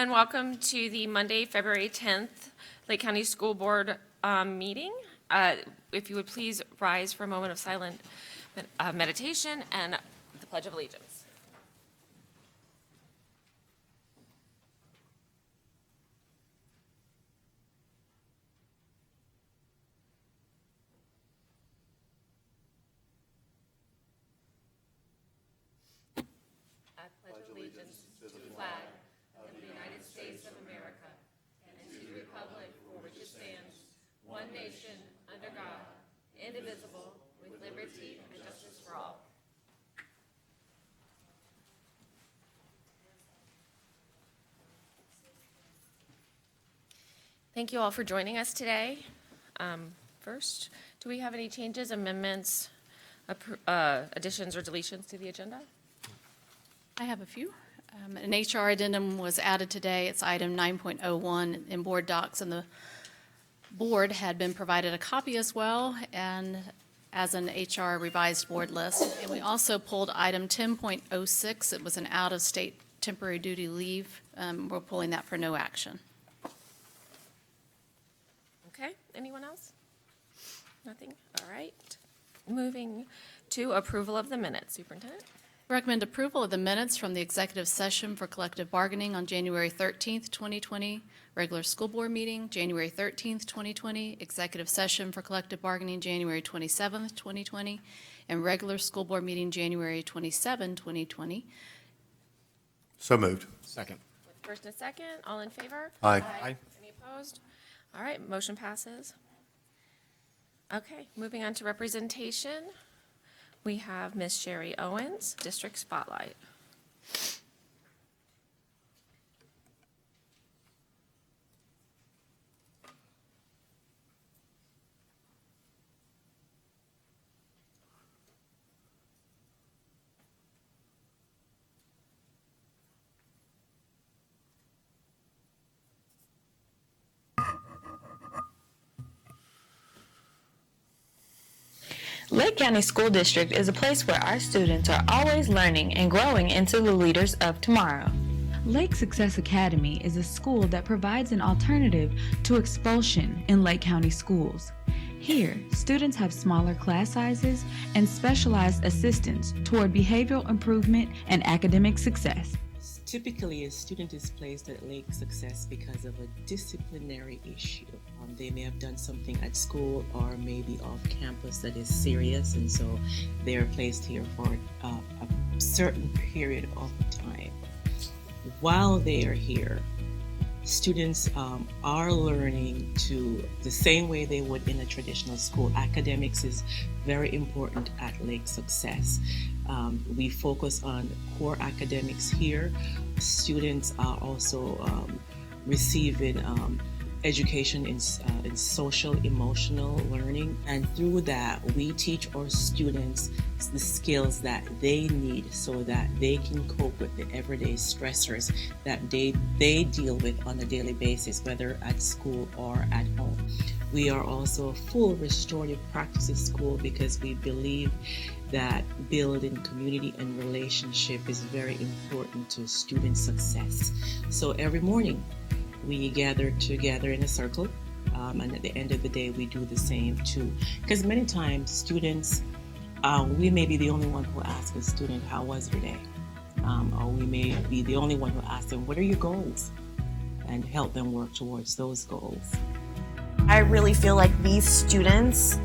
And welcome to the Monday, February 10th, Lake County School Board meeting. If you would please rise for a moment of silent meditation and the Pledge of Allegiance. I pledge allegiance to the flag of the United States of America and to the republic for which it stands, one nation, under God, indivisible, with liberty and justice for all. Thank you all for joining us today. First, do we have any changes, amendments, additions, or deletions to the agenda? I have a few. An HR addendum was added today. It's item 9.01 in board docs, and the board had been provided a copy as well, and as an HR revised board list. And we also pulled item 10.06. It was an out-of-state temporary duty leave. We're pulling that for no action. Okay, anyone else? Nothing? All right. Moving to approval of the minutes. Superintendent? Recommend approval of the minutes from the executive session for collective bargaining on January 13th, 2020, regular school board meeting, January 13th, 2020, executive session for collective bargaining, January 27th, 2020, and regular school board meeting, January 27, 2020. So moved. Second. With first and a second, all in favor? Aye. Aye. Any opposed? All right, motion passes. Okay, moving on to representation. We have Ms. Sherry Owens, District Spotlight. Lake County School District is a place where our students are always learning and growing into the leaders of tomorrow. Lake Success Academy is a school that provides an alternative to expulsion in Lake County schools. Here, students have smaller class sizes and specialized assistance toward behavioral improvement and academic success. Typically, a student is placed at Lake Success because of a disciplinary issue. They may have done something at school or maybe off campus that is serious, and so they're placed here for a certain period of time. While they are here, students are learning to the same way they would in a traditional school. Academics is very important at Lake Success. We focus on core academics here. Students are also receiving education in social emotional learning, and through that we teach our students the skills that they need so that they can cope with the everyday stressors that they deal with on a daily basis, whether at school or at home. We are also a full restorative practices school because we believe that building community and relationship is very important to student success. So every morning we gather together in a circle, and at the end of the day we do the same too. Because many times students, we may be the only one who asks a student, how was your day? Or we may be the only one who asks them, what are your goals? And help them work towards those goals. I really feel like these students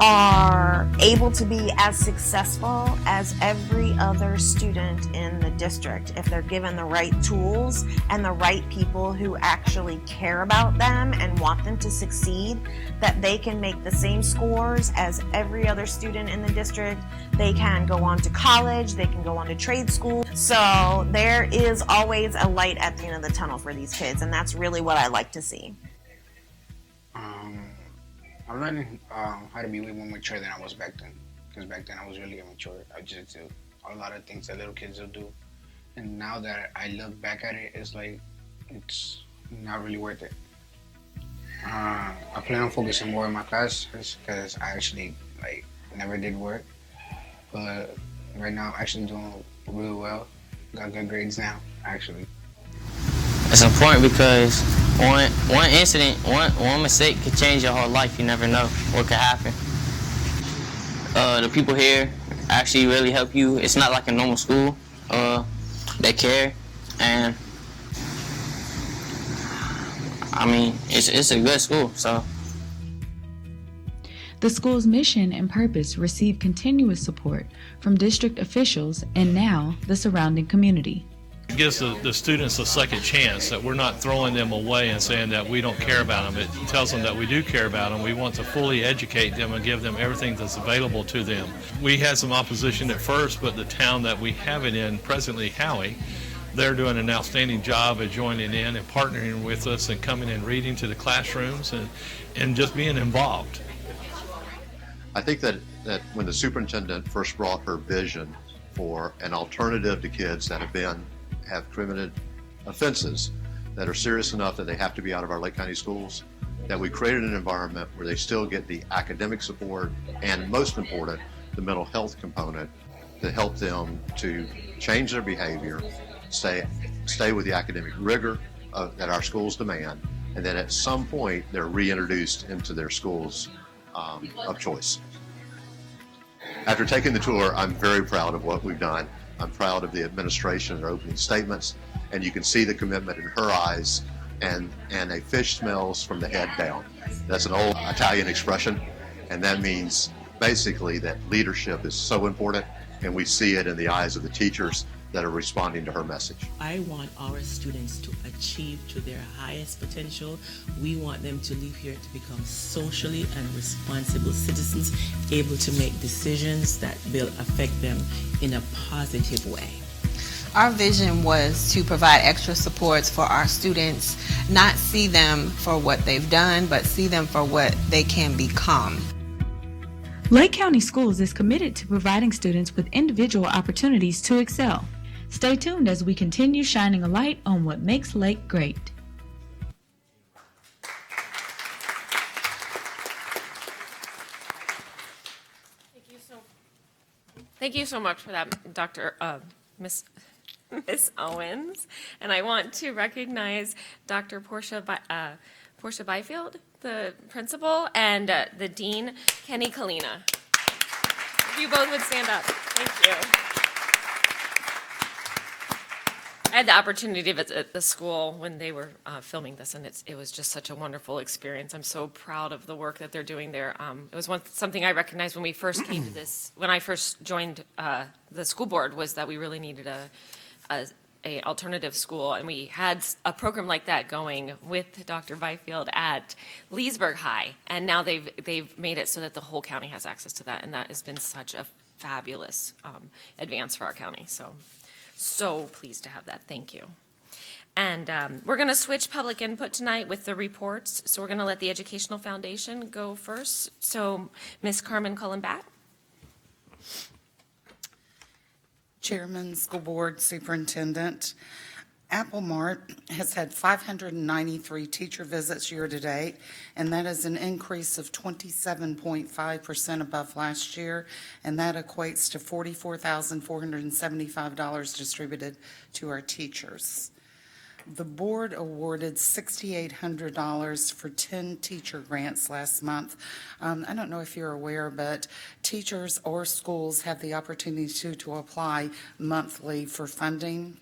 are able to be as successful as every other student in the district if they're given the right tools and the right people who actually care about them and want them to succeed, that they can make the same scores as every other student in the district. They can go on to college, they can go on to trade school. So there is always a light at the end of the tunnel for these kids, and that's really what I like to see. I'm learning how to be way more mature than I was back then. Because back then I was really immature. I just did a lot of things that little kids will do. And now that I look back at it, it's like, it's not really worth it. I plan on focusing more in my classes because I actually never did work. But right now I'm actually doing really well. Got good grades now, actually. It's important because one incident, one mistake could change your whole life. You never know what could happen. The people here actually really help you. It's not like a normal school. They care, and I mean, it's a good school, so. The school's mission and purpose receive continuous support from district officials and now the surrounding community. It gives the students a second chance, that we're not throwing them away and saying that we don't care about them. It tells them that we do care about them. We want to fully educate them and give them everything that's available to them. We had some opposition at first, but the town that we have it in, presently Howie, they're doing an outstanding job of joining in and partnering with us and coming and reading to the classrooms and just being involved. I think that when the superintendent first brought her vision for an alternative to kids that have committed offenses that are serious enough that they have to be out of our Lake County schools, that we created an environment where they still get the academic support and, most important, the mental health component to help them to change their behavior, stay with the academic rigor that our schools demand, and then at some point they're reintroduced into their schools of choice. After taking the tour, I'm very proud of what we've done. I'm proud of the administration and their opening statements, and you can see the commitment in her eyes, and a fish smells from the head down. That's an old Italian expression, and that means basically that leadership is so important, and we see it in the eyes of the teachers that are responding to her message. I want our students to achieve to their highest potential. We want them to leave here to become socially and responsible citizens, able to make decisions that will affect them in a positive way. Our vision was to provide extra supports for our students, not see them for what they've done, but see them for what they can become. Lake County Schools is committed to providing students with individual opportunities to excel. Stay tuned as we continue shining a light on what makes Lake great. Thank you so much for that, Miss Owens. And I want to recognize Dr. Portia Byfield, the principal, and the dean, Kenny Kalina. If you both would stand up. Thank you. I had the opportunity to visit the school when they were filming this, and it was just such a wonderful experience. I'm so proud of the work that they're doing there. It was something I recognized when we first came to this, when I first joined the school board, was that we really needed a alternative school, and we had a program like that going with Dr. Byfield at Leesburg High, and now they've made it so that the whole county has access to that, and that has been such a fabulous advance for our county. So pleased to have that. Thank you. And we're going to switch public input tonight with the reports. So we're going to let the Educational Foundation go first. So Ms. Carmen Cullen-Batt. Chairman, School Board, Superintendent. Apple Mart has had 593 teacher visits year-to-date, and that is an increase of 27.5% above last year, and that equates to $44,475 distributed to our teachers. The board awarded $6,800 for 10 teacher grants last month. I don't know if you're aware, but teachers or schools have the opportunity to apply monthly for funding.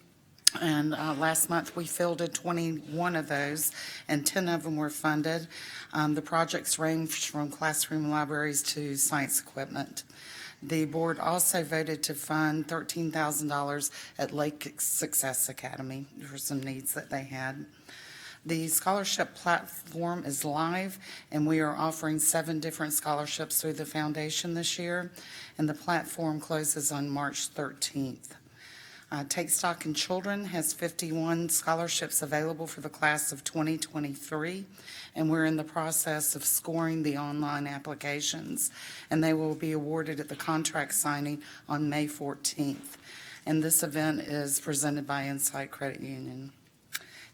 And last month we fielded 21 of those, and 10 of them were funded. The projects ranged from classroom libraries to science equipment. The board also voted to fund $13,000 at Lake Success Academy for some needs that they had. The scholarship platform is live, and we are offering 7 different scholarships through the foundation this year, and the platform closes on March 13th. Take Stock in Children has 51 scholarships available for the class of 2023, and we're in the process of scoring the online applications, and they will be awarded at the contract signing on May 14th. And this event is presented by Insight Credit Union.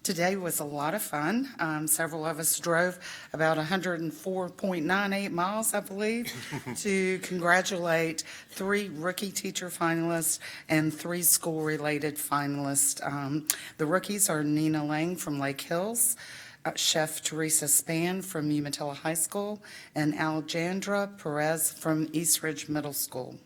Today was a lot of fun. Several of us drove about 104.98 miles, I believe, to congratulate 3 rookie teacher finalists and 3 school-related finalists. The rookies are Nina Lang from Lake Hills, Chef Teresa Span from Umatilla High School, and Alejandra Perez from East Ridge Middle School.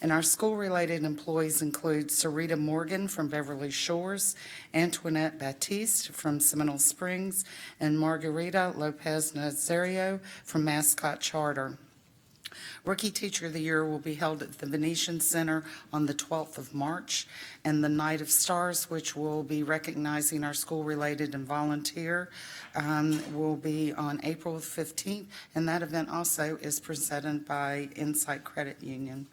And our school-related employees include Sarita Morgan from Beverly Shores, Antoinette Batiste from Seminole Springs, and Margarita Lopez Nazario from Mascot Charter. Rookie Teacher of the Year will be held at the Venetian Center on the 12th of March, and the Night of Stars, which will be recognizing our school-related and volunteer, will be on April 15th, and that event also is presented by Insight Credit Union.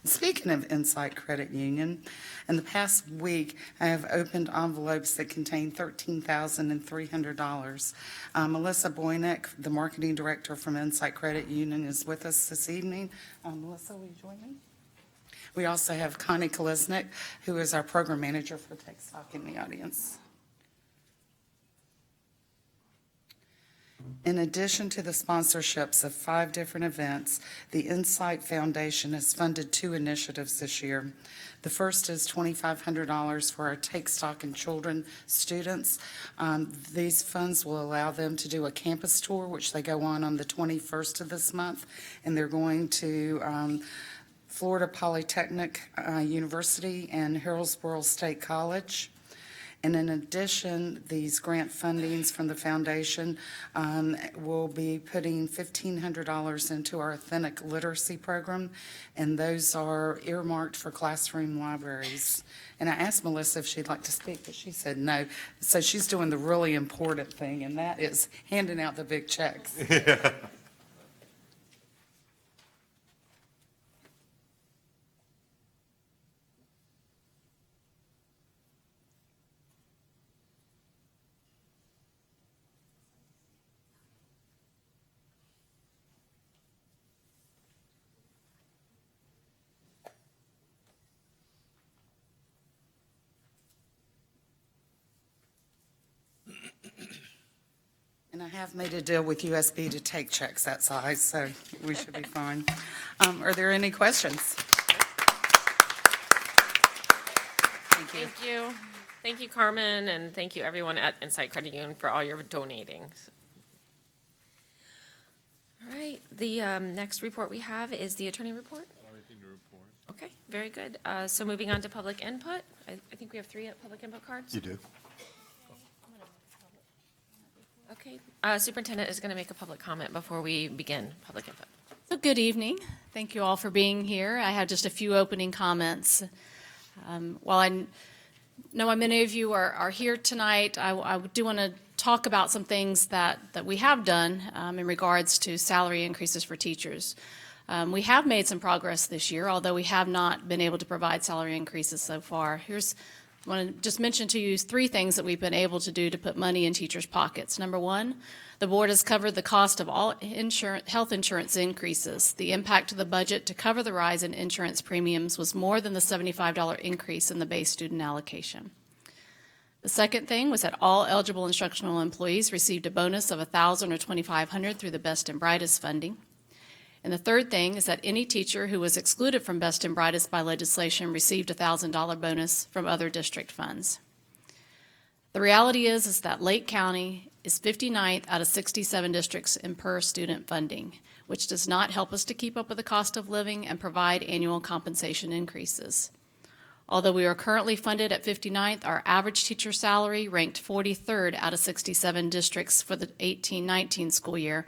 And speaking of Insight Credit Union, in the past week, I have opened envelopes that contain $13,300. Melissa Boynick, the Marketing Director from Insight Credit Union, is with us this evening. Melissa, will you join me? We also have Connie Kolesnik, who is our Program Manager for Take Stock, in the audience. In addition to the sponsorships of 5 different events, the Insight Foundation has funded 2 initiatives this year. The first is $2,500 for our Take Stock in Children students. These funds will allow them to do a campus tour, which they go on the 21st of this month, and they're going to Florida Polytechnic University and Hillsborough State College. And in addition, these grant fundings from the foundation will be putting $1,500 into our Authentic Literacy Program, and those are earmarked for classroom libraries. And I asked Melissa if she'd like to speak, but she said no. So she's doing the really important thing, and that is handing out the big checks. And I have made a deal with USB to take checks that size, so we should be fine. Are there any questions? Thank you. Thank you. Thank you, Carmen, and thank you, everyone at Insight Credit Union, for all your donating. All right, the next report we have is the attorney report. Anything to report? Okay, very good. So moving on to public input. I think we have 3 public input cards. You do. Okay, Superintendent is going to make a public comment before we begin public input. So good evening. Thank you all for being here. I have just a few opening comments. While I know many of you are here tonight, I do want to talk about some things that we have done in regards to salary increases for teachers. We have made some progress this year, although we have not been able to provide salary increases so far. I want to just mention to you 3 things that we've been able to do to put money in teachers' pockets. Number 1, the board has covered the cost of all health insurance increases. The impact to the budget to cover the rise in insurance premiums was more than the $75 increase in the base student allocation. The second thing was that all eligible instructional employees received a bonus of $1,000 or $2,500 through the Best and Brightest funding. And the third thing is that any teacher who was excluded from Best and Brightest by legislation received a $1,000 bonus from other district funds. The reality is that Lake County is 59th out of 67 districts in per student funding, which does not help us to keep up with the cost of living and provide annual compensation increases. Although we are currently funded at 59th, our average teacher salary ranked 43rd out of 67 districts for the 18-19 school year,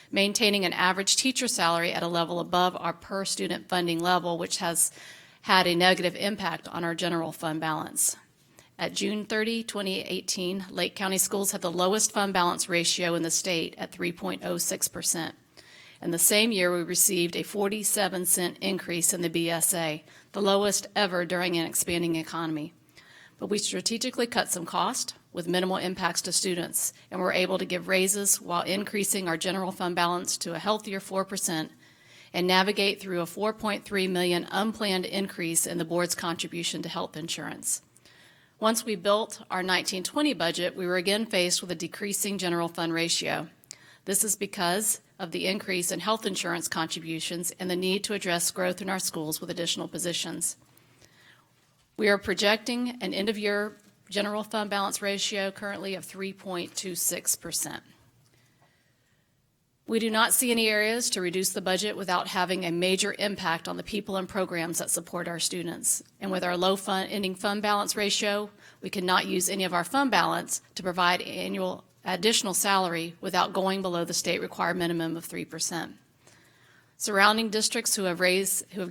maintaining an average teacher salary at a level above our per student funding level, which has had a negative impact on our general fund balance. At June 30, 2018, Lake County Schools had the lowest fund balance ratio in the state at 3.06%. And the same year, we received a 47-cent increase in the BSA, the lowest ever during an expanding economy. But we strategically cut some cost with minimal impacts to students, and were able to give raises while increasing our general fund balance to a healthier 4% and navigate through a $4.3 million unplanned increase in the board's contribution to health insurance. Once we built our 1920 budget, we were again faced with a decreasing general fund ratio. This is because of the increase in health insurance contributions and the need to address growth in our schools with additional positions. We are projecting an end-of-year general fund balance ratio currently of 3.26%. We do not see any areas to reduce the budget without having a major impact on the people and programs that support our students. And with our low ending fund balance ratio, we cannot use any of our fund balance to provide annual additional salary without going below the state required minimum of 3%. Surrounding districts who have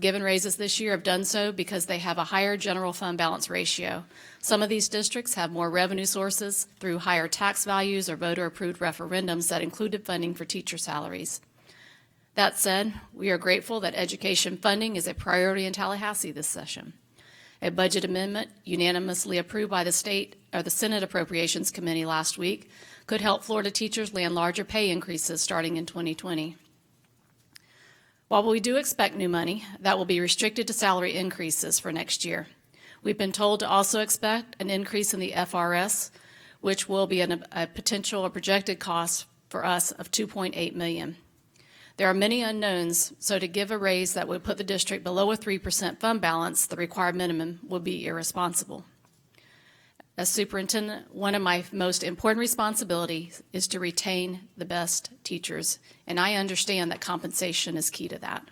given raises this year have done so because they have a higher general fund balance ratio. Some of these districts have more revenue sources through higher tax values or voter-approved referendums that included funding for teacher salaries. That said, we are grateful that education funding is a priority in Tallahassee this session. A budget amendment unanimously approved by the Senate Appropriations Committee last week could help Florida teachers land larger pay increases starting in 2020. While we do expect new money, that will be restricted to salary increases for next year. We've been told to also expect an increase in the FRS, which will be a potential or projected cost for us of $2.8 million. There are many unknowns, so to give a raise that would put the district below a 3% fund balance, the required minimum, would be irresponsible. As superintendent, one of my most important responsibilities is to retain the best teachers, and I understand that compensation is key to that.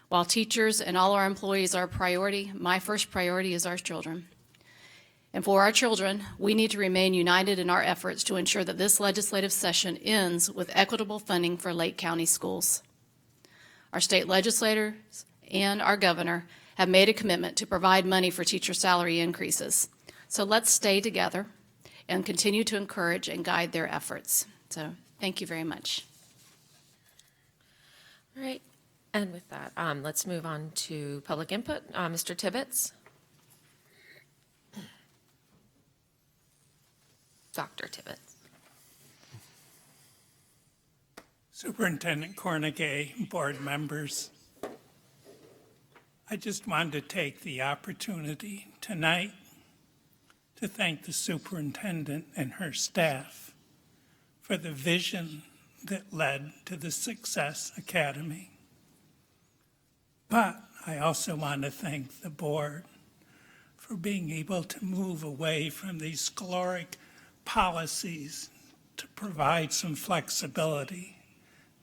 While teachers and all our employees are a priority, my first priority is our children. And for our children, we need to remain united in our efforts to ensure that this legislative session ends with equitable funding for Lake County schools. Our state legislators and our governor have made a commitment to provide money for teacher salary increases. So let's stay together and continue to encourage and guide their efforts. So thank you very much. All right. And with that, let's move on to public input. Mr. Tibbetts. Dr. Tibbetts. Superintendent Cornegay, board members, I just wanted to take the opportunity tonight to thank the superintendent and her staff for the vision that led to the Success Academy. But I also want to thank the board for being able to move away from these sclerotic policies to provide some flexibility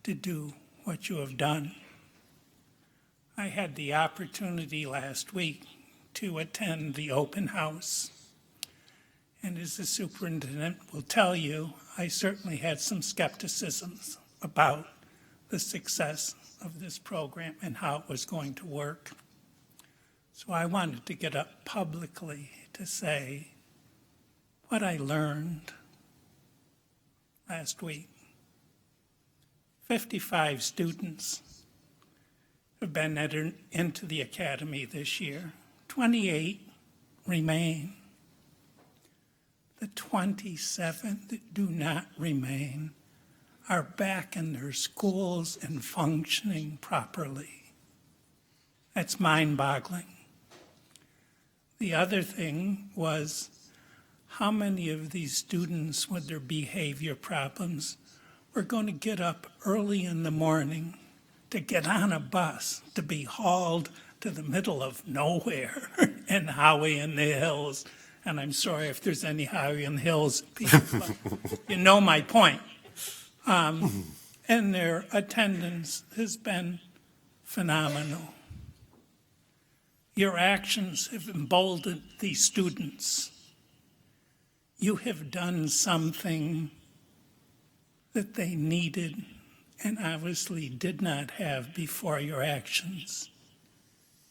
to do what you have done. I had the opportunity last week to attend the open house. And as the superintendent will tell you, I certainly had some skepticisms about the success of this program and how it was going to work. So I wanted to get up publicly to say what I learned last week. 55 students have been entered into the academy this year. 28 remain. The 27 that do not remain are back in their schools and functioning properly. That's mind-boggling. The other thing was how many of these students with their behavior problems were going to get up early in the morning to get on a bus to be hauled to the middle of nowhere in Howie in the Hills. And I'm sorry if there's any Howie in the Hills people, but you know my point. And their attendance has been phenomenal. Your actions have emboldened these students. You have done something that they needed and obviously did not have before your actions.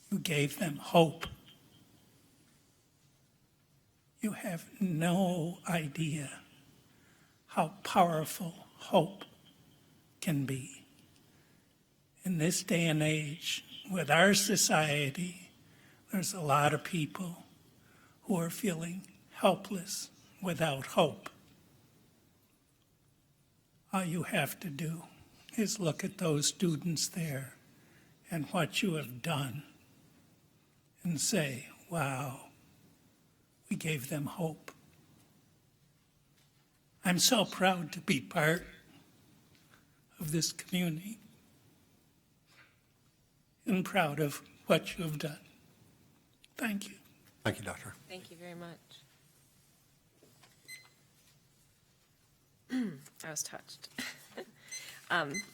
You gave them hope. You have no idea how powerful hope can be. In this day and age, with our society, there's a lot of people who are feeling helpless without hope. All you have to do is look at those students there and what you have done and say, wow, We gave them hope. I'm so proud to be part of this community and proud of what you have done. Thank you. Thank you, Doctor. Thank you very much. I was touched.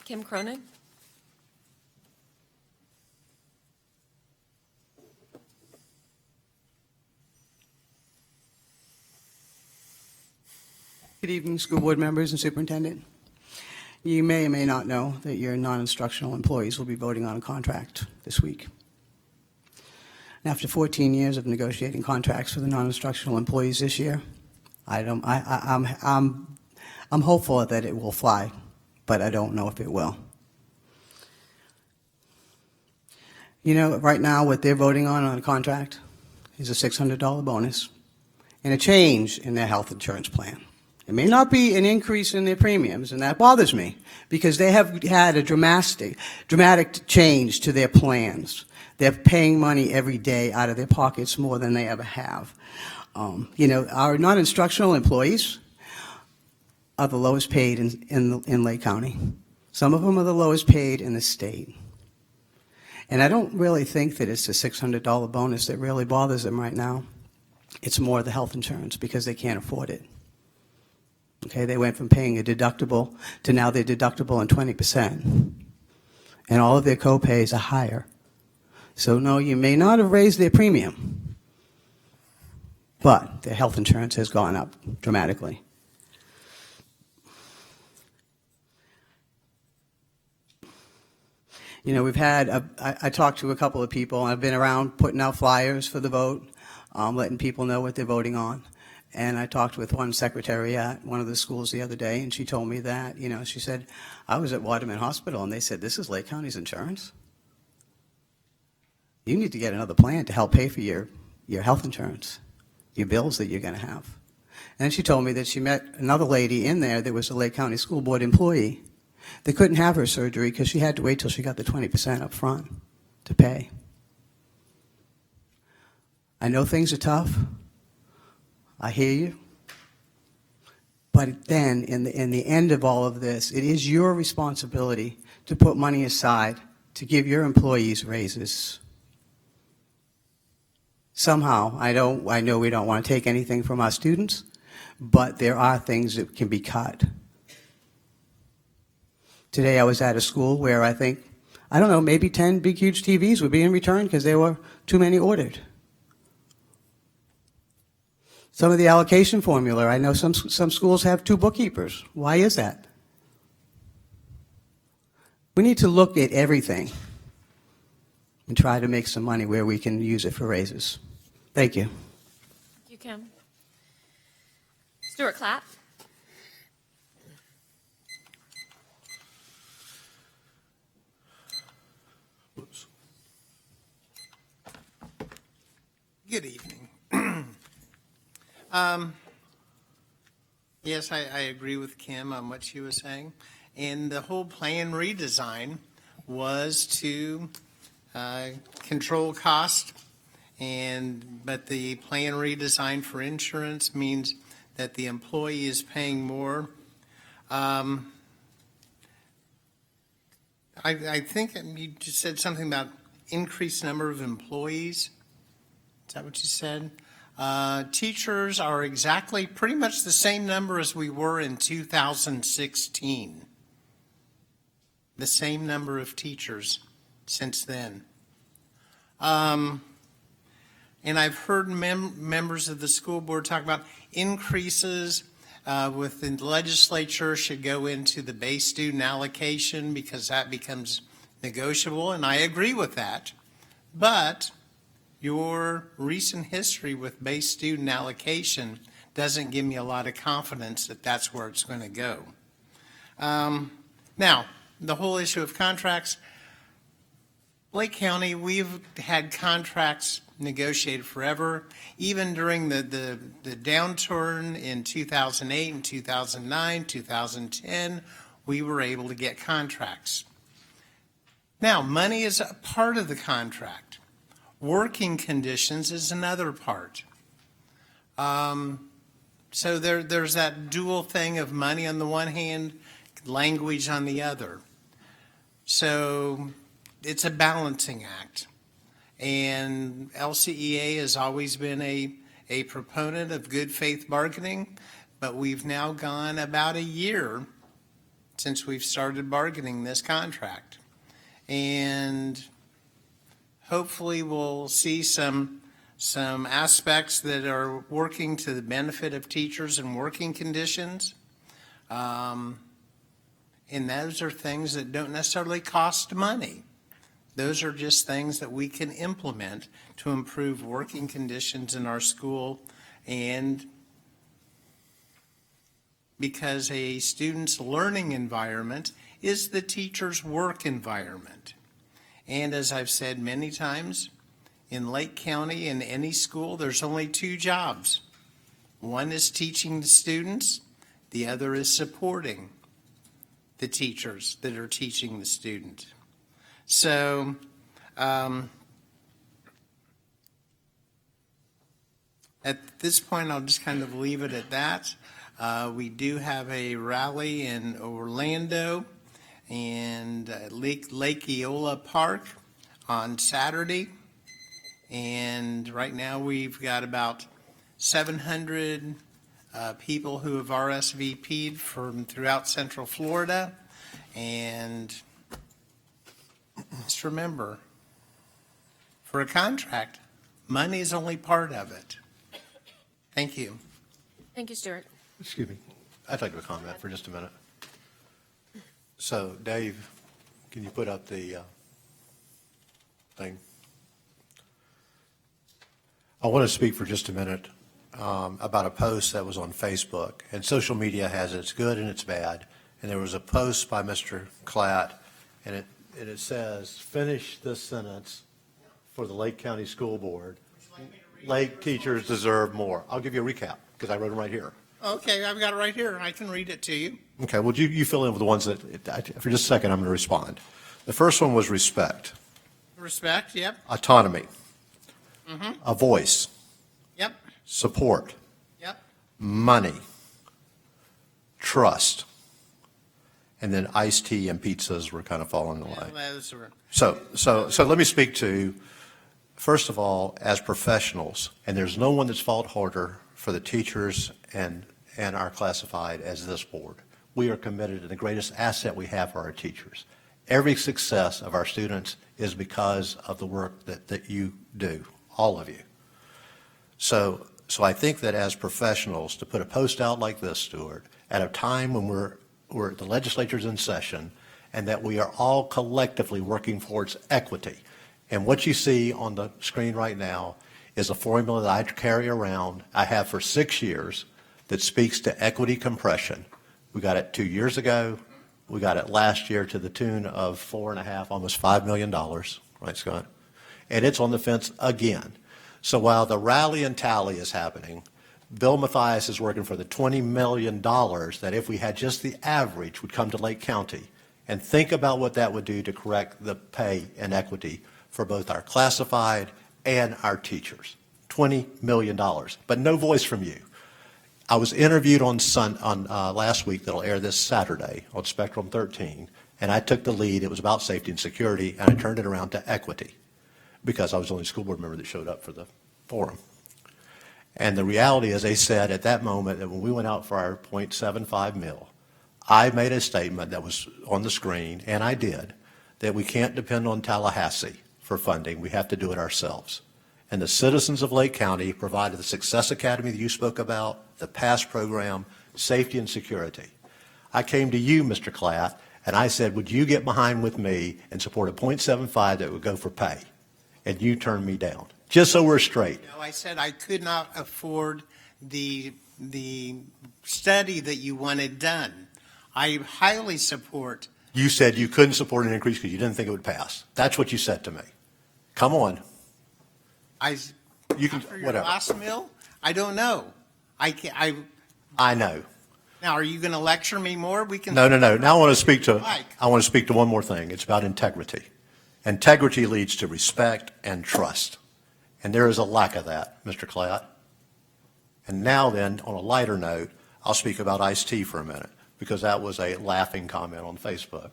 Kim Cronin? Good evening, school board members and superintendent. You may or may not know that your non-instructional employees will be voting on a contract this week. And after 14 years of negotiating contracts for the non-instructional employees this year, I'm hopeful that it will fly, but I don't know if it will. You know, right now what they're voting on a contract is a $600 bonus and a change in their health insurance plan. It may not be an increase in their premiums, and that bothers me, because they have had a dramatic change to their plans. They're paying money every day out of their pockets more than they ever have. You know, our non-instructional employees are the lowest paid in Lake County. Some of them are the lowest paid in the state. And I don't really think that it's a $600 bonus that really bothers them right now. It's more the health insurance, because they can't afford it. Okay, they went from paying a deductible to now they're deductible on 20%. And all of their co-pays are higher. So no, you may not have raised their premium, but their health insurance has gone up dramatically. You know, we've had, I talked to a couple of people, and I've been around putting out flyers for the vote, letting people know what they're voting on. And I talked with one secretary at one of the schools the other day, and she told me that, you know, she said, I was at Waterman Hospital, and they said, this is Lake County's insurance? You need to get another plan to help pay for your health insurance, your bills that you're going to have. And she told me that she met another lady in there that was a Lake County School Board employee. They couldn't have her surgery because she had to wait till she got the 20% up front to pay. I know things are tough. I hear you. But then, in the end of all of this, it is your responsibility to put money aside to give your employees raises. Somehow, I know we don't want to take anything from our students, but there are things that can be cut. Today I was at a school where I don't know, maybe 10 big, huge TVs were being returned because there were too many ordered. Some of the allocation formula, I know some schools have 2 bookkeepers. Why is that? We need to look at everything and try to make some money where we can use it for raises. Thank you. Thank you, Kim. Stuart Clapp. Good evening. Yes, I agree with Kim on what she was saying. And the whole plan redesign was to control cost, but the plan redesign for insurance means that the employee is paying more. I think you just said something about increased number of employees. Is that what you said? Teachers are exactly pretty much the same number as we were in 2016. The same number of teachers since then. And I've heard members of the school board talk about increases within the legislature should go into the base student allocation because that becomes negotiable, and I agree with that. But your recent history with base student allocation doesn't give me a lot of confidence that that's where it's going to go. Now, the whole issue of contracts, Lake County, we've had contracts negotiated forever. Even during the downturn in 2008 and 2009, 2010, we were able to get contracts. Now, money is a part of the contract. Working conditions is another part. So there's that dual thing of money on the one hand, language on the other. So it's a balancing act. And LCEA has always been a proponent of good faith bargaining, but we've now gone about a year since we've started bargaining this contract. And hopefully we'll see some aspects that are working to the benefit of teachers and working conditions. And those are things that don't necessarily cost money. Those are just things that we can implement to improve working conditions in our school, and because a student's learning environment is the teacher's work environment. And as I've said many times, in Lake County, in any school, there's only two jobs. One is teaching the students, the other is supporting the teachers that are teaching the student. So, at this point, I'll just kind of leave it at that. We do have a rally in Orlando and Lake Eola Park on Saturday. And right now we've got about 700 people who have RSVP'd from throughout Central Florida. And just remember, for a contract, money is only part of it. Thank you. Thank you, Stuart. Excuse me. I'd like to comment for just a minute. So, Dave, can you put up the thing? I want to speak for just a minute about a post that was on Facebook. And social media has its good and its bad. And there was a post by Mr. Klatt, and it says, finish this sentence for the Lake County School Board. Lake teachers deserve more. I'll give you a recap because I wrote them right here. Okay, I've got it right here. I can read it to you. Okay, well, you fill in with the ones that, for just a second, I'm going to respond. The first one was respect. Respect, yep. Autonomy. Mm-hmm. A voice. Yep. Support. Yep. Money. Trust. And then iced tea and pizzas were kind of falling away. Those were. So let me speak to, first of all, as professionals, and there's no one that's fought harder for the teachers and our classified as this board. We are committed, and the greatest asset we have are our teachers. Every success of our students is because of the work that you do, all of you. So I think that as professionals, to put a post out like this, Stuart, at a time when the legislature's in session, and that we are all collectively working towards equity. And what you see on the screen right now is a formula that I carry around, I have for 6 years, that speaks to equity compression. We got it 2 years ago. We got it last year to the tune of $4.5, almost $5 million, right, Scott? And it's on the fence again. So while the rally and tally is happening, Bill Mathias is working for the $20 million that if we had just the average would come to Lake County. And think about what that would do to correct the pay and for both our classified and our teachers. $20 million, but no voice from you. I was interviewed on last week that'll air this Saturday on Spectrum 13, and I took the lead. It was about safety and security, and I turned it around to equity because I was the only school board member that showed up for the forum. And the reality is they said at that moment that when we went out for our .75 mil, I made a statement that was on the screen, and I did, that we can't depend on Tallahassee for funding. We have to do it ourselves. And the citizens of Lake County provided the Success Academy that you spoke about, the PASS program, safety and security. I came to you, Mr. Klatt, and I said, would you get behind with me and support a .75 that would go for pay? And you turned me down. Just so we're straight. No, I said I could not afford the study that you wanted done. I highly support. You said you couldn't support an increase because you didn't think it would pass. That's what you said to me. Come on. You can, after your whatever. last meal? I don't know. I know. Now, are you going to lecture me more? We can. No. Now I want to speak to one more thing. It's about integrity. Integrity leads to respect and trust. And there is a lack of that, Mr. Klatt. And now then, on a lighter note, I'll speak about iced tea for a minute, because that was a laughing comment on Facebook.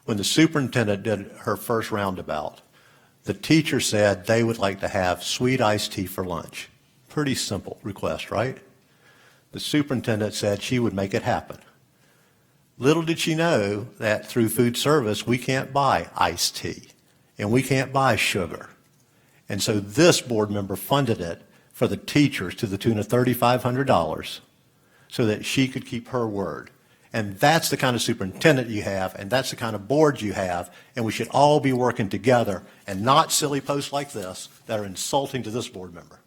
When the superintendent did her first roundabout, the teacher said they would like to have sweet iced tea for lunch. Pretty simple request, right? The superintendent said she would make it happen. Little did she know that through food service, we can't buy iced tea, and we can't buy sugar. And so this board member funded it for the teachers to the tune of $3,500 so that she could keep her word. And that's the kind of superintendent you have, and that's the kind of board you have, and we should all be working together and not silly posts like this that are insulting to this board member.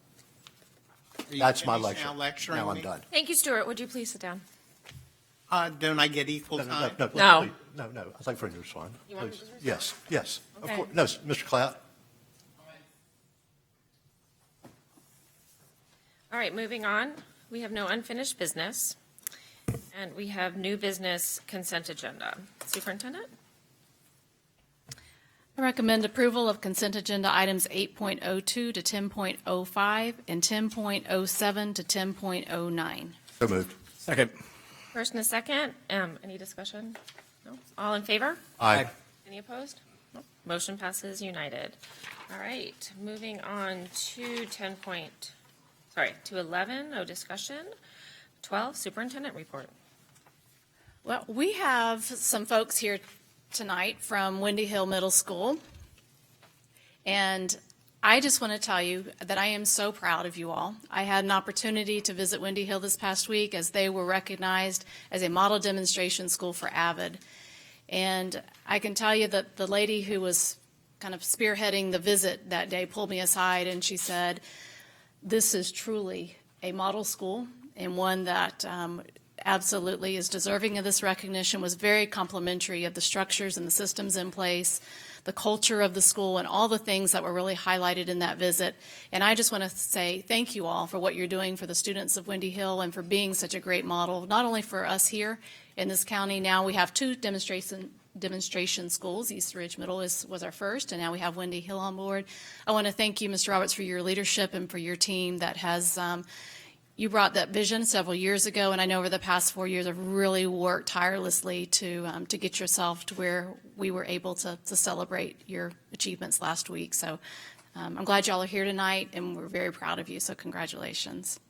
That's my lecture. Now I'm done. Thank you, Stuart. Would you please sit down? Don't I get equal time? No. No. I'd like for him to respond. You want me Please. to respond? Yes. Okay. Of course. No, Mr. Clout. All right, moving on. We have no unfinished business, and we have new business consent agenda. Superintendent? I recommend approval of consent agenda items 8.02 to 10.05 and 10.07 to 10.09. So moved. Second. First and a second. Any discussion? No? All in favor? Aye. Any opposed? No. Motion passes united. All right, moving on to 11, no discussion. 12, superintendent report. Well, we have some folks here tonight from Windy Hill Middle School. And I just want to tell you that I am so proud of you all. I had an opportunity to visit Windy Hill this past week as they were recognized as a model demonstration school for AVID. And I can tell you that the lady who was kind of spearheading the visit that day pulled me aside and she said, this is truly a model school and one that absolutely is deserving of this recognition, was very complimentary of the structures and the systems in place, the culture of the school, and all the things that were really highlighted in that visit. And I just want to say thank you all for what you're doing for the students of Windy Hill and for being such a great model, not only for us here in this county. Now we have two demonstration schools. East Ridge Middle was our first, and now we have Windy Hill on board. I want to thank you, Mr. Roberts, for your leadership and for your team that has you brought that vision several years ago, and I know over the past 4 years have really worked tirelessly to get yourself to where we were able to celebrate your achievements last week. So I'm glad y'all are here tonight, and we're very proud of you, so congratulations.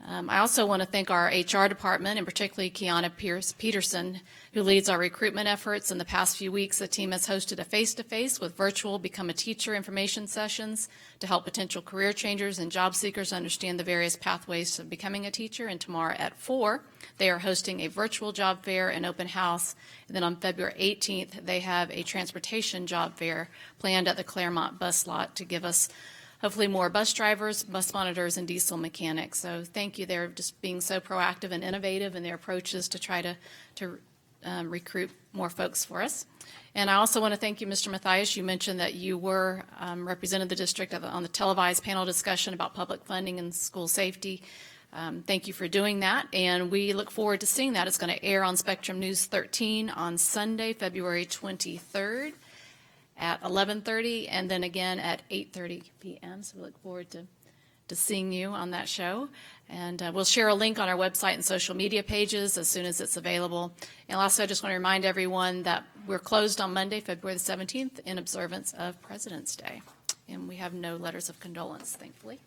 I also want to thank our HR department, and particularly Kiana Peterson, who leads our recruitment efforts. In the past few weeks, the team has hosted a face-to-face with virtual Become a Teacher information sessions to help potential career changers and job seekers understand the various pathways to becoming a teacher. And tomorrow at 4, they are hosting a virtual job fair and open house. And then on February 18th, they have a transportation job fair planned at the Claremont bus lot to give us hopefully more bus drivers, bus monitors, and diesel mechanics. So thank you. They're just being so proactive and innovative in their approaches to try to recruit more folks for us. And I also want to thank you, Mr. Mathias. You mentioned that you were represented the district on the televised panel discussion about public funding and school safety. Thank you for doing that, and we look forward to seeing that. It's going to air on Spectrum News 13 on Sunday, February 23rd. At 11:30 and then again at 8:30 p.m. So we look forward to seeing you on that show. And we'll share a link on our website and social media pages as soon as it's available. And also, I just want to remind everyone that we're closed on Monday, February the 17th, in observance of President's Day. And we have no letters of condolence, thankfully.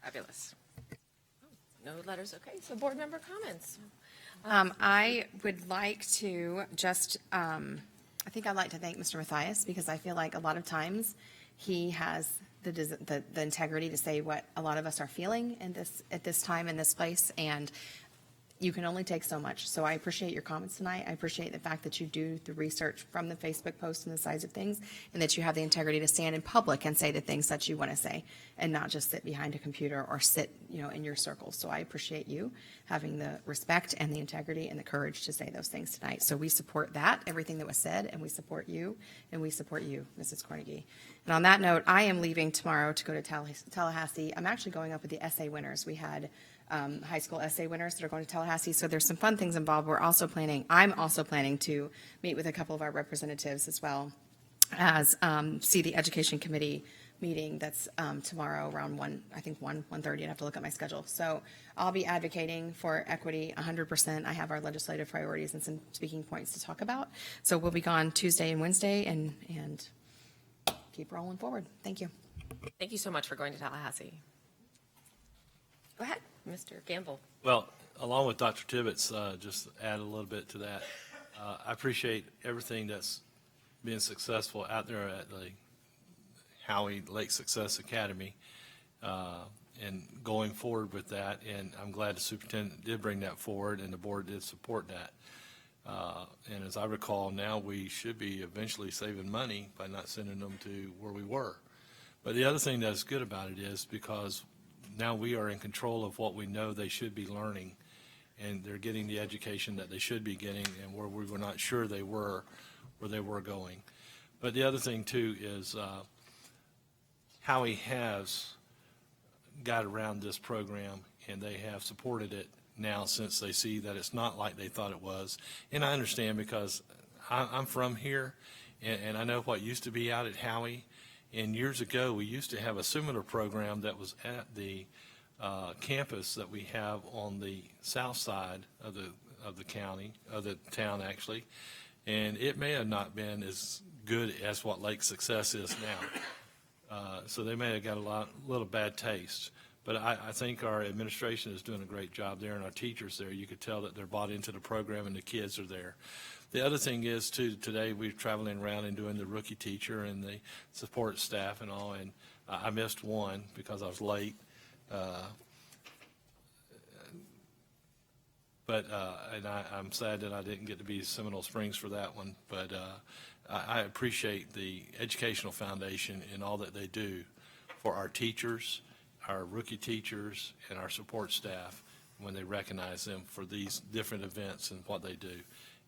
Fabulous. No letters, okay. So board member comments. I would like to just, I think I'd like to thank Mr. Mathias because I feel like a lot of times he has the integrity to say what a lot of us are feeling at this time in this place, and you can only take so much. So I appreciate your comments tonight. I appreciate the fact that you do the research from the Facebook post and the size of things, and that you have the integrity to stand in public and say the things that you want to say and not just sit behind a computer or sit, in your circles. So I appreciate you having the respect and the integrity and the courage to say those things tonight. So we support that, everything that was said, and we support you, Mrs. Carnegie. And on that note, I am leaving tomorrow to go to Tallahassee. I'm actually going up with the essay winners. We had high school essay winners that are going to Tallahassee. So there's some fun things involved. I'm also planning to meet with a couple of our representatives as well as see the education committee meeting that's tomorrow around 1:30. I'd have to look at my schedule. So I'll be advocating for equity 100%. I have our legislative priorities and some speaking points to talk about. So we'll be gone Tuesday and Wednesday and keep rolling forward. Thank you. Thank you so much for going to Tallahassee. Go ahead, Mr. Gamble. Well, along with Dr. Tibbetts, just add a little bit to that. I appreciate everything that's been successful out there at the Howie Lake Success Academy and going forward with that. And I'm glad the superintendent did bring that forward and the board did support that. And as I recall, now we should be eventually saving money by not sending them to where we were. But the other thing that's good about it is because now we are in control of what we know they should be learning, and they're getting the education that they should be getting and where we were not sure they were, where they were going. But the other thing too is Howie has got around this program and they have supported it now since they see that it's not like they thought it was. And I understand because I'm from here and I know what used to be out at Howie. And years ago, we used to have a similar program that was at the campus that we have on the south side of the county, of the town actually, and it may have not been as good as what Lake Success is now. So they may have got a little bad taste. But I think our administration is doing a great job there, and our teachers there. You could tell that they're bought into the program, and the kids are there. The other thing is, too, today we're traveling around and doing the rookie teacher and the support staff and all, and I missed one because I was late. And I'm sad that I didn't get to be Seminole Springs for that one, but I appreciate the Educational Foundation and all that they do for our teachers, our rookie teachers, and our support staff when they recognize them for these different events and what they do.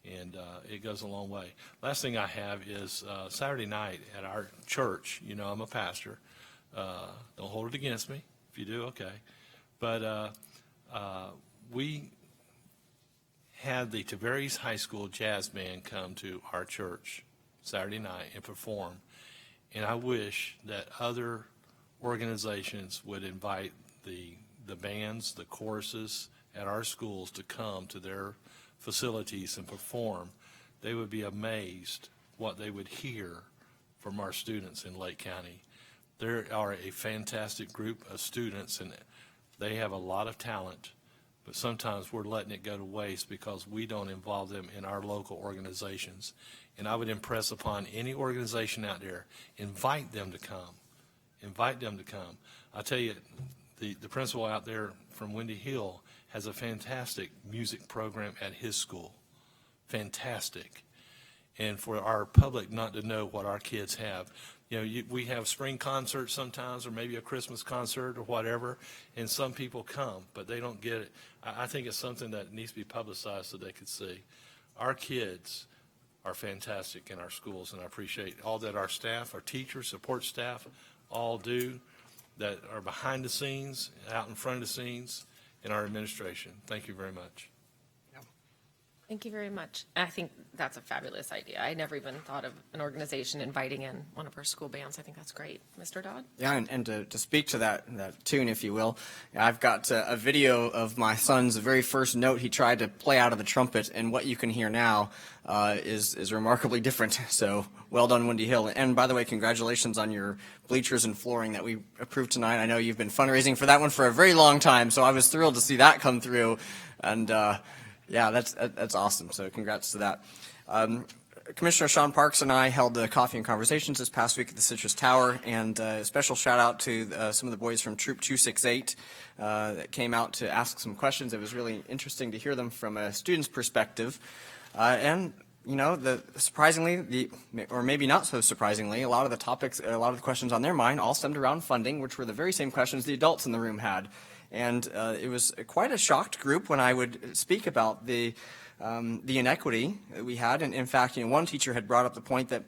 And it goes a long way. Last thing I have is Saturday night at our church. You know, I'm a pastor. Don't hold it against me. If you do, okay. But we had the Tavares High School Jazz Band come to our church Saturday night and perform. And I wish that other organizations would invite the bands, the choruses at our schools to come to their facilities and perform. They would be amazed what they would hear from our students in Lake County. There are a fantastic group of students, and they have a lot of talent, but sometimes we're letting it go to waste because we don't involve them in our local organizations. And I would impress upon any organization out there, invite them to come. Invite them to come. I tell you, the principal out there from Windy Hill has a fantastic music program at his school. Fantastic. And for our public not to know what our kids have. You know, we have spring concerts sometimes, or maybe a Christmas concert or whatever, and some people come, but they don't get it. I think it's something that needs to be publicized so they could see. Our kids are fantastic in our schools, and I appreciate all that our staff, our teachers, support staff, all do that are behind the scenes, out in front of the scenes, in our administration. Thank you very much. Thank you very much. I think that's a fabulous idea. I never even thought of an organization inviting in one of our school bands. I think that's great. Mr. Dodd? Yeah, and to speak to that tune, if you will, I've got a video of my son's very first note he tried to play out of the trumpet, and what you can hear now is remarkably different. So well done, Windy Hill. And by the way, congratulations on your bleachers and flooring that we approved tonight. I know you've been fundraising for that one for a very long time, so I was thrilled to see that come through. And yeah, that's awesome. So congrats to that. Commissioner Sean Parks and I held coffee and conversations this past week at the Citrus Tower, and a special shout out to some of the boys from Troop 268 that came out to ask some questions. It was really interesting to hear them from a student's perspective. And you know, surprisingly, or maybe not so surprisingly, a lot of the topics, a lot of the questions on their mind all stemmed around funding, which were the very same questions the adults in the room had. And it was quite a shocked group when I would speak about the inequity that we had. And in fact, you know, one teacher had brought up the point that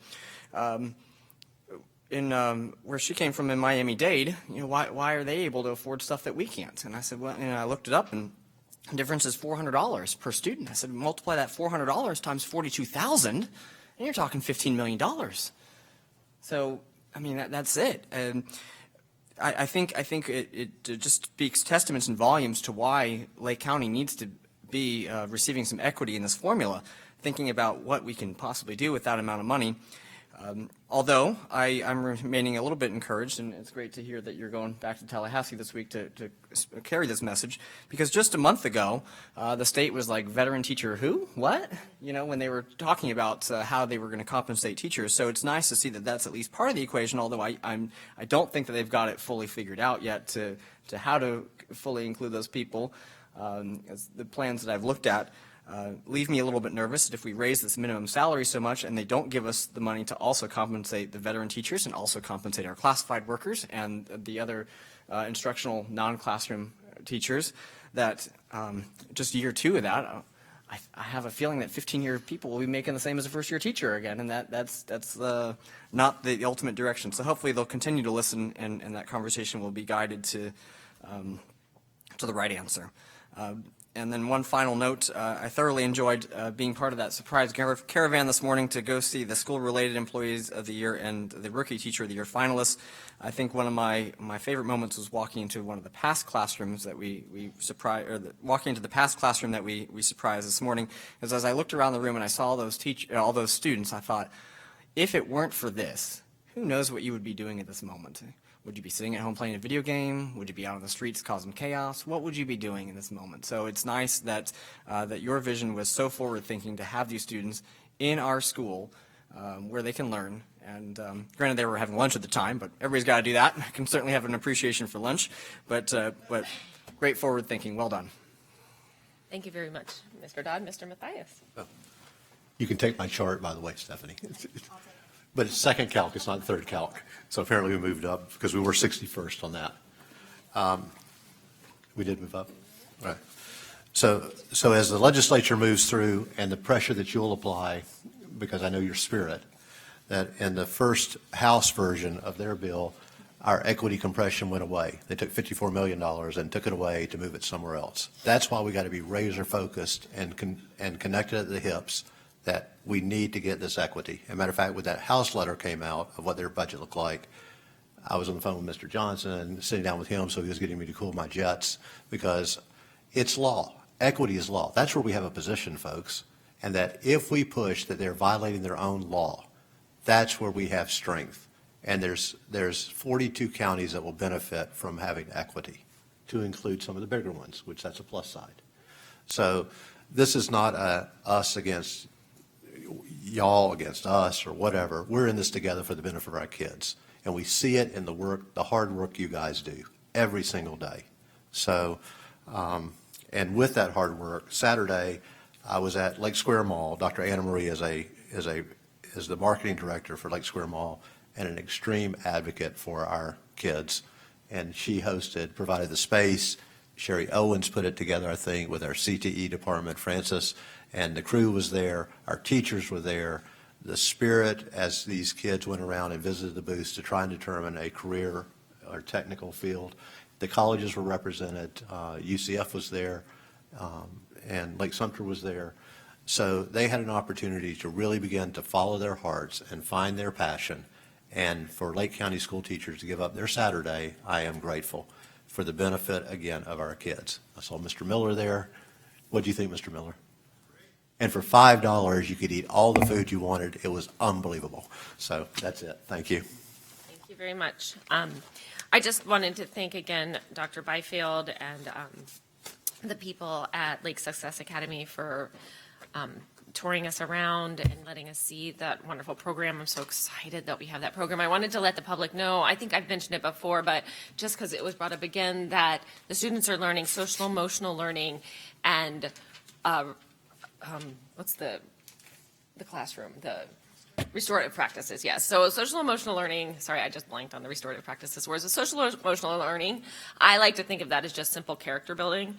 in where she came from in Miami-Dade, you know, why are they able to afford stuff that we can't? And I said, well, and I looked it up, and the difference is $400 per student. I said, multiply that $400 times 42,000, and you're talking $15 million. So I mean, that's it. And I think it just speaks testaments and volumes to why Lake County needs to be receiving some equity in this formula, thinking about what we can possibly do with that amount of money. Although I'm remaining a little bit encouraged, and it's great to hear that you're going back to Tallahassee this week to carry this message, because just a month ago, the state was like, veteran teacher who? What? You know, when they were talking about how they were going to compensate teachers. So it's nice to see that that's at least part of the equation, although I don't think that they've got it fully figured out yet to how to fully include those people. As the plans that I've looked at leave me a little bit nervous that if we raise this minimum salary so much and they don't give us the money to also compensate the veteran teachers and also compensate our classified workers and the other instructional non-classroom teachers, that just year two of that, I have a feeling that 15-year people will be making the same as a first-year teacher again, and that's not the ultimate direction. So hopefully they'll continue to listen, and that conversation will be guided to the right answer. And then one final note, I thoroughly enjoyed being part of that surprise caravan this morning to go see the school-related employees of the year and the rookie teacher of the year finalists. I think one of my favorite moments was walking into one of the past classrooms that we surprised, or walking into the past classroom that we surprised this morning. Because as I looked around the room and I saw all those students, I thought, if it weren't for this, who knows what you would be doing at this moment? Would you be sitting at home playing a video game? Would you be out on the streets causing chaos? What would you be doing in this moment? So it's nice that that your vision was so forward-thinking to have these students in our school where they can learn. And granted, they were having lunch at the time, but everybody's got to do that. I can certainly have an appreciation for lunch, but great forward-thinking. Well done. Thank you very much, Mr. Dodd. Mr. Mathias. You can take my chart, by the way, Stephanie. But it's second calc, it's not third calc. So apparently we moved up because we were 61st on that. We did move up? Right. So as the legislature moves through and the pressure that you'll apply, because I know your spirit, that in the first House version of their bill, our equity compression went away. They took $54 million and took it away to move it somewhere else. That's why we got to be razor focused and connected at the hips that we need to get this equity. As a matter of fact, when that House letter came out of what their budget looked like, I was on the phone with Mr. Johnson, sitting down with him, so he was getting me to cool my jets, because it's law. Equity is law. That's where we have a position, folks, and that if we push that they're violating their own law, that's where we have strength. And there's 42 counties that will benefit from having equity, to include some of the bigger ones, which that's a plus side. So this is not us against y'all, against us, or whatever. We're in this together for the benefit of our kids. And we see it in the hard work you guys do every single day. So, and with that hard work, Saturday, I was at Lake Square Mall. Dr. Anna Marie is the marketing director for Lake Square Mall and an extreme advocate for our kids. And she provided the space. Sherry Owens put it together, I think, with our CTE department, Francis, and the crew was there. Our teachers were there. The spirit as these kids went around and visited the booths to try and determine a career or technical field. The colleges were represented. UCF was there, and Lake Sumter was there. So they had an opportunity to really begin to follow their hearts and find their passion. And for Lake County school teachers to give up their Saturday, I am grateful for the benefit, again, of our kids. I saw Mr. Miller there. What do you think, Mr. Miller? And for $5, you could eat all the food you wanted. It was unbelievable. So that's it. Thank you. Thank you very much. I just wanted to thank again Dr. Byfield and the people at Lake Success Academy for touring us around and letting us see that wonderful program. I'm so excited that we have that program. I wanted to let the public know, I think I've mentioned it before, but just because it was brought up again, that the students are learning social emotional learning and what's the classroom, the restorative practices, yes. So social emotional learning, sorry, I just blanked on the restorative practices, whereas the social emotional learning, I like to think of that as just simple character building.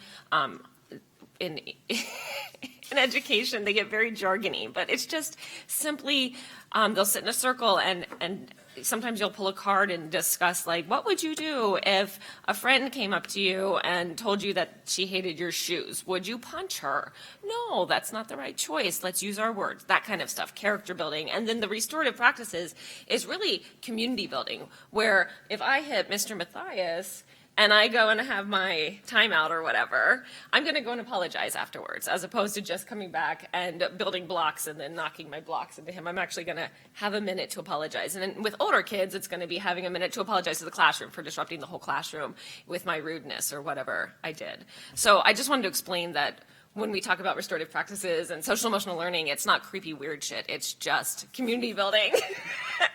In education, they get very jargony, but it's just simply, they'll sit in a circle and sometimes you'll pull a card and discuss, like, what would you do if a friend came up to you and told you that she hated your shoes? Would you punch her? No, that's not the right choice. Let's use our words, that kind of stuff, character building. And then the restorative practices is really community building, where if I hit Mr. Matthias and I go and have my timeout or whatever, I'm going to go and apologize afterwards, as opposed to just coming back and building blocks and then knocking my blocks into him. I'm actually going to have a minute to apologize. And then with older kids, it's going to be having a minute to apologize to the classroom for disrupting the whole classroom with my rudeness or whatever I did. So I just wanted to explain that when we talk about restorative practices and social emotional learning, it's not creepy, weird shit. It's just community building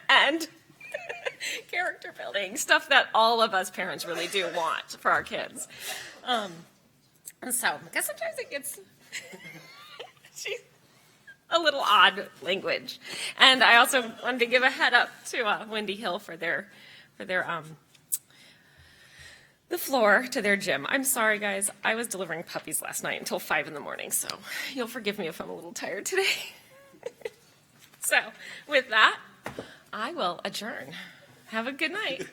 and character building, stuff that all of us parents really do want for our kids. So, because sometimes it gets a little odd language. And I also wanted to give a head up to Wendy Hill for the floor to their gym. I'm sorry, guys. I was delivering puppies last night until 5 in the morning, so you'll forgive me if I'm a little tired today. So, with that, I will adjourn. Have a good night.